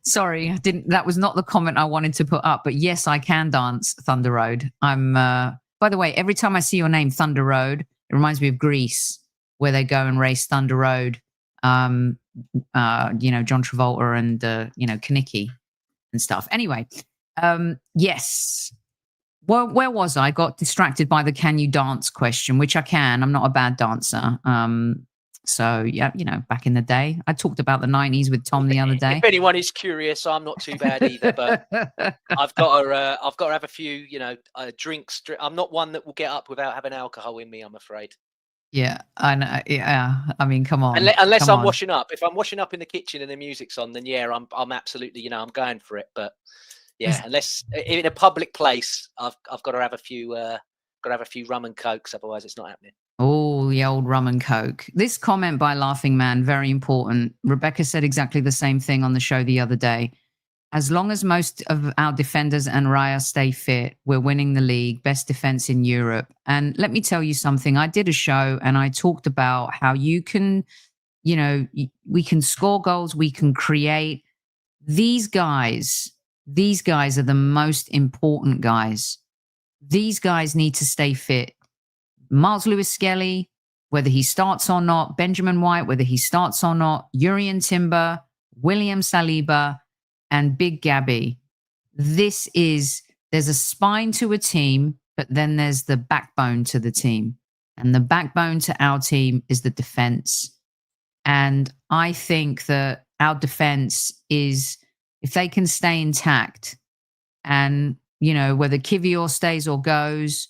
Sorry, that was not the comment I wanted to put up, but yes, I can dance Thunder Road. By the way, every time I see your name, Thunder Road, it reminds me of Grease, where they go and race Thunder Road. John Travolta and Kaniki and stuff. Anyway, yes. Well, where was I? I got distracted by the can you dance question, which I can. I'm not a bad dancer. So yeah, back in the day, I talked about the 90s with Tom the other day. If anyone is curious, I'm not too bad either, but I've got to have a few, drinks. I'm not one that will get up without having alcohol in me, I'm afraid. Yeah, I know. Yeah, I mean, come on. Unless come I'm on. washing up. If I'm washing up in the kitchen and the music's on, then yeah, I'm absolutely, I'm going for it. But yeah, unless in a public place, I've got to have a few rum and cokes, otherwise it's not happening. Oh, the old rum and coke. This comment by Laughing Man, very important. Rebecca said exactly the same thing on the show the other day. As long as most of our defenders and Raya stay fit, we're winning the league, best defense in Europe. And let me tell you something. I did a show and I talked about how you can, we can score goals, we can create. These guys are the most important guys. These guys need to stay fit. Miles Lewis-Skelly, whether he starts or not, Benjamin White, whether he starts or not, Urian Timber, William Saliba, and Big Gabby. There's a spine to a team, but then there's the backbone to the team. And the backbone to our team is the defense. And I think that our defense is, if they can stay intact and, whether Kivior stays or goes,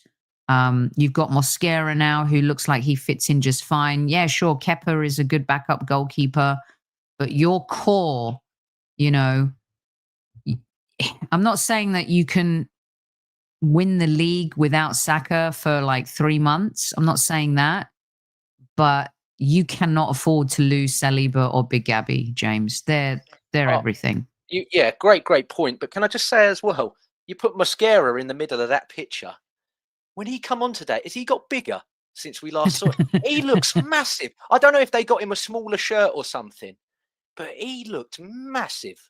you've got Mosquera now, who looks like he fits in just fine. Yeah, sure, Kepa is a good backup goalkeeper, but your core, I'm not saying that you can win the league without Saka for like 3 months. I'm not saying that, but you cannot afford to lose Saliba or Big Gabby, James. They're everything. Yeah, great point. But can I just say as well, you put Mosquera in the middle of that picture. When he come on today, has he got bigger since we last saw him? He looks massive. I don't know if they got him a smaller shirt or something, but he looked massive.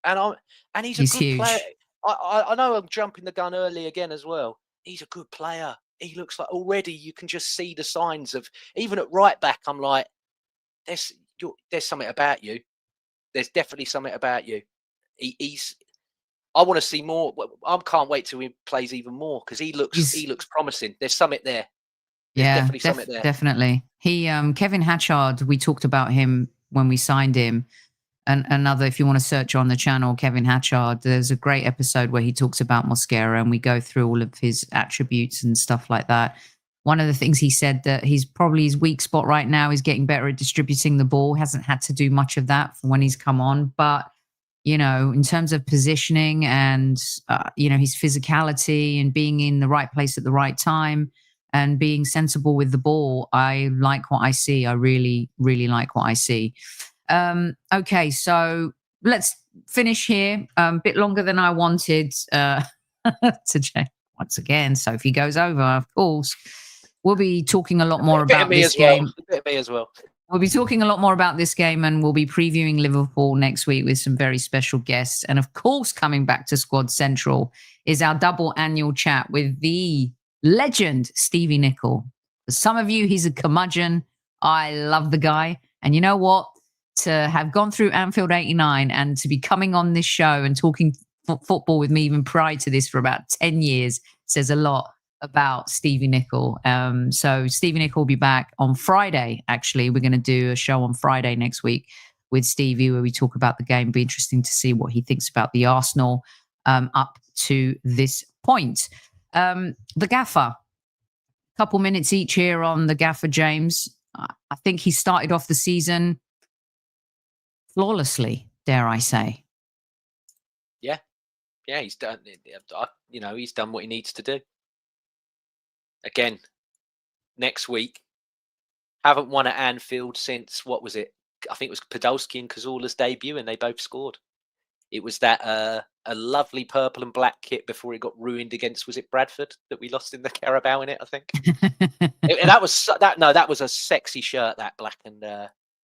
And he's a good huge player. I know I'm jumping the gun early again as well. He's a good player. He looks like already you can just see the signs of, even at right back, I'm like, there's something about you. There's definitely something about you. I want to see more. I can't wait till he plays even more because he looks promising. There's something there. Definitely something there. Definitely. He Kevin Hatchard, we talked about him when we signed him. And another, if you want to search on the channel, Kevin Hatchard, there's a great episode where he talks about Mosquera and we go through all of his attributes and stuff like that. One of the things he said that his weak spot right now is getting better at distributing the ball. Hasn't had to do much of that from when he's come on, but in terms of positioning and, his physicality and being in the right place at the right time and being sensible with the ball, I like what I see. I really, really like what I see. Okay, so let's finish here. A bit longer than I wanted to check once again. Sophie goes over, of course. We'll be talking a lot more about this game. A bit of me as well. We'll be talking a lot more about this game and we'll be previewing Liverpool next week with some very special guests. And of course, coming back to Squad Central is our double annual chat with the legend, Stevie Nicol. For some of you, he's a curmudgeon. I love the guy. And you know what? To have gone through Anfield 89 and to be coming on this show and talking football with me even prior to this for about 10 years says a lot about Stevie Nicol. So Stevie Nicol will be back on Friday. Actually, we're going to do a show on Friday next week with Stevie where we talk about the game. It'll be interesting to see what he thinks about the Arsenal up to this point. The gaffer, a couple minutes each here on the gaffer, James. I think he started off the season flawlessly, dare I say. Yeah, he's done. He's done what he needs to do. Again, next week, haven't won at Anfield since, what was it? I think it was Podolski and Cazorla's debut, and they both scored. It was that a lovely purple and black kit before it got ruined against, was it Bradford that we lost in the Carabao in it? I think that was a sexy shirt, that black and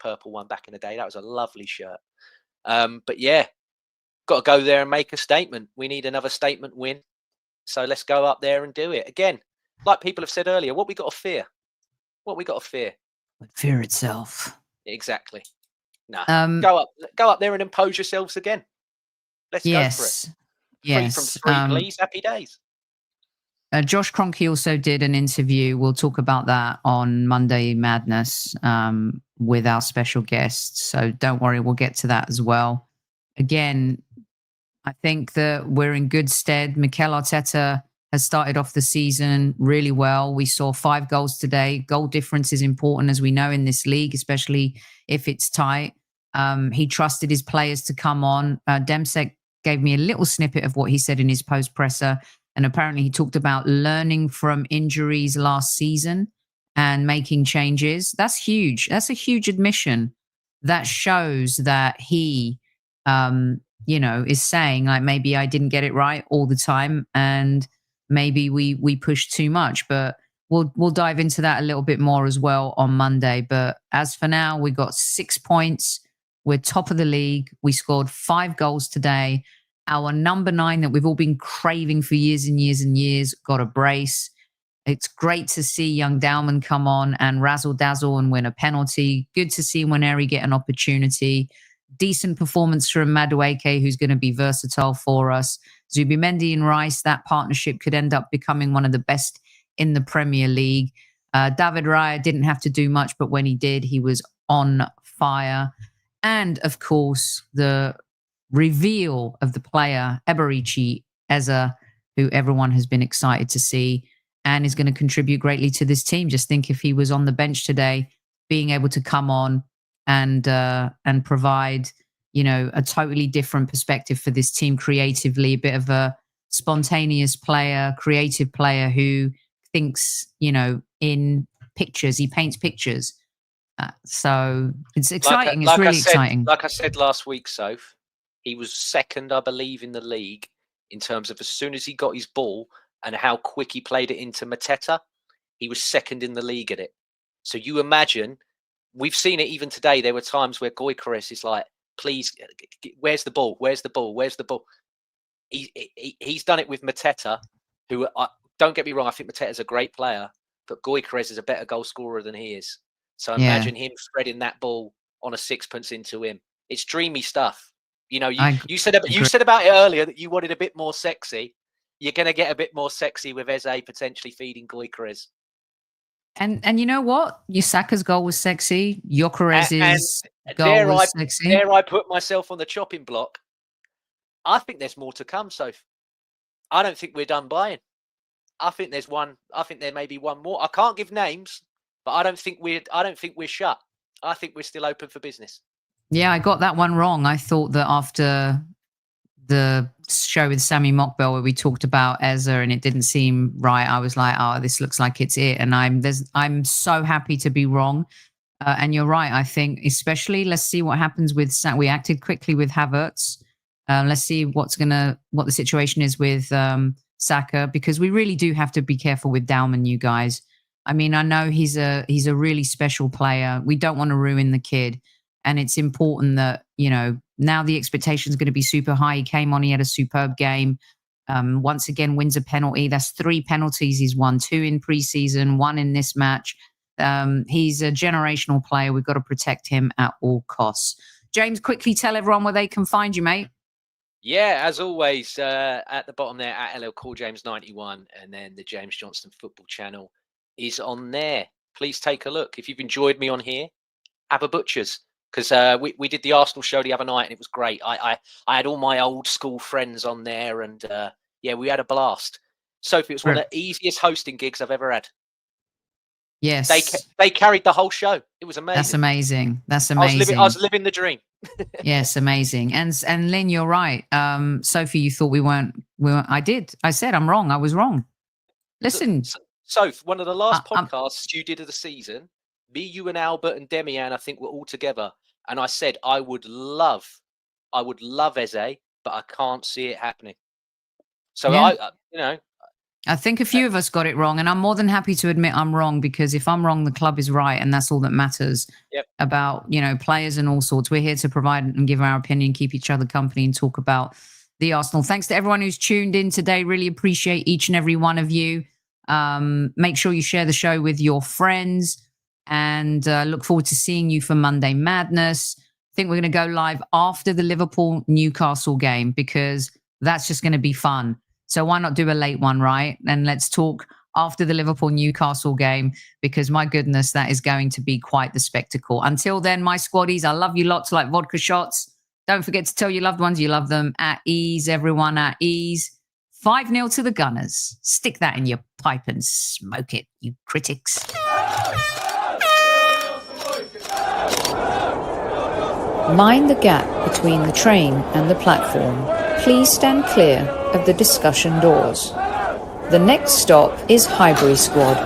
purple one back in the day. That was a lovely shirt. But yeah, got to go there and make a statement. We need another statement win. So let's go up there and do it again. Like people have said earlier, what we got to fear? Fear itself. Exactly. No, go up there and impose yourselves again. Let's go for it. Yes. Free from three, please. Happy days. Josh Kroenke also did an interview. We'll talk about that on Monday Madness with our special guests. So don't worry, we'll get to that as well. Again, I think that we're in good stead. Mikel Arteta has started off the season really well. We saw 5 goals today. Goal difference is important, as we know, in this league, especially if it's tight. He trusted his players to come on. Dissect gave me a little snippet of what he said in his post presser. And apparently he talked about learning from injuries last season and making changes. That's huge. That's a huge admission. That shows that he, is saying, like, maybe I didn't get it right all the time, and maybe we pushed too much. But we'll dive into that a little bit more as well on Monday. But as for now, we got 6 points. We're top of the league. We scored 5 goals today. Our number 9 that we've all been craving for years and years and years got a brace. It's great to see young Dowman come on and razzle dazzle and win a penalty. Good to see Nwaneri get an opportunity. Decent performance from Madueke, who's going to be versatile for us. Zubimendi and Rice, that partnership could end up becoming one of the best in the Premier League. David Raya didn't have to do much, but when he did, he was on fire. And of course, the reveal of the player, Eberechi Eze, who everyone has been excited to see and is going to contribute greatly to this team. Just think if he was on the bench today, being able to come on and provide, a totally different perspective for this team creatively, a bit of a spontaneous player, creative player who thinks, in pictures. He paints pictures. So it's exciting. It's really exciting. Like I said last week, Soph, he was second, I believe, in the league in terms of as soon as he got his ball and how quick he played it into Mateta, he was second in the league at it. So you imagine, we've seen it even today. There were times where GYÖKERES is like, please, where's the ball? Where's the ball? Where's the ball? He's done it with Mateta, who, don't get me wrong, I think Mateta's a great player, but GYÖKERES is a better goal scorer than he is. So imagine him spreading that ball on a sixpence into him. It's dreamy stuff. You said about it earlier that you wanted a bit more sexy. You're going to get a bit more sexy with Eze potentially feeding GYÖKERES. And you know what? Saka's goal was sexy. GYÖKERES' goal was sexy. There I put myself on the chopping block. I think there's more to come, Soph. I don't think we're done buying. I think there's one. I think there may be one more. I can't give names, but I don't think we're shut. I think we're still open for business. Yeah, I got that one wrong. I thought that after the show with Sammy Mockbell where we talked about Eze and it didn't seem right, I was like, oh, this looks like it's it. And I'm so happy to be wrong. And you're right. I think especially let's see what happens with we acted quickly with Havertz. Let's see what the situation is with Saka, because we really do have to be careful with Dowman, you guys. I mean, I know he's a really special player. We don't want to ruin the kid. And it's important that, now the expectation is going to be super high. He came on, he had a superb game. Once again, wins a penalty. That's 3 penalties he's won, 2 in preseason, 1 in this match. He's a generational player. We've got to protect him at all costs. James, quickly tell everyone where they can find you, mate. Yeah, as always, at the bottom there, at LL Cool James 91, and then the James Johnston Football Channel is on there. Please take a look. If you've enjoyed me on here, have a butcher's, because we did the Arsenal show the other night and it was great. I had all my old school friends on there, and we had a blast. Sophie, it was one of the easiest hosting gigs I've ever had. Yes, they carried the whole show. It was amazing. That's amazing. I was living the dream. Yes, amazing. And Lynn, you're right. Sophie, you thought we weren't. I said I'm wrong. I was wrong. Listen, Soph, one of the last podcasts you did of the season, me, you, and Albert and Demian, I think, were all together, and I said I would love Eze, but I can't see it happening. So I think a few of us got it wrong, and I'm more than happy to admit I'm wrong, because if I'm wrong, the club is right, and that's all that matters. About players and all sorts. We're here to provide and give our opinion, keep each other company, and talk about the Arsenal. Thanks to everyone who's tuned in today. Really appreciate each and every one of you. Make sure you share the show with your friends, and look forward to seeing you for Monday Madness. I think we're going to go live after the Liverpool-Newcastle game, because that's just going to be fun. So why not do a late one, right? And let's talk after the Liverpool-Newcastle game, because my goodness, that is going to be quite the spectacle. Until then, my squaddies, I love you lots like vodka shots. Don't forget to tell your loved ones you love them. At ease, everyone, at ease. 5-0 to the Gunners. Stick that in your pipe and smoke it, you critics. Mind the gap between the train and the platform. Please stand clear of the discussion doors. The next stop is Highbury Squad.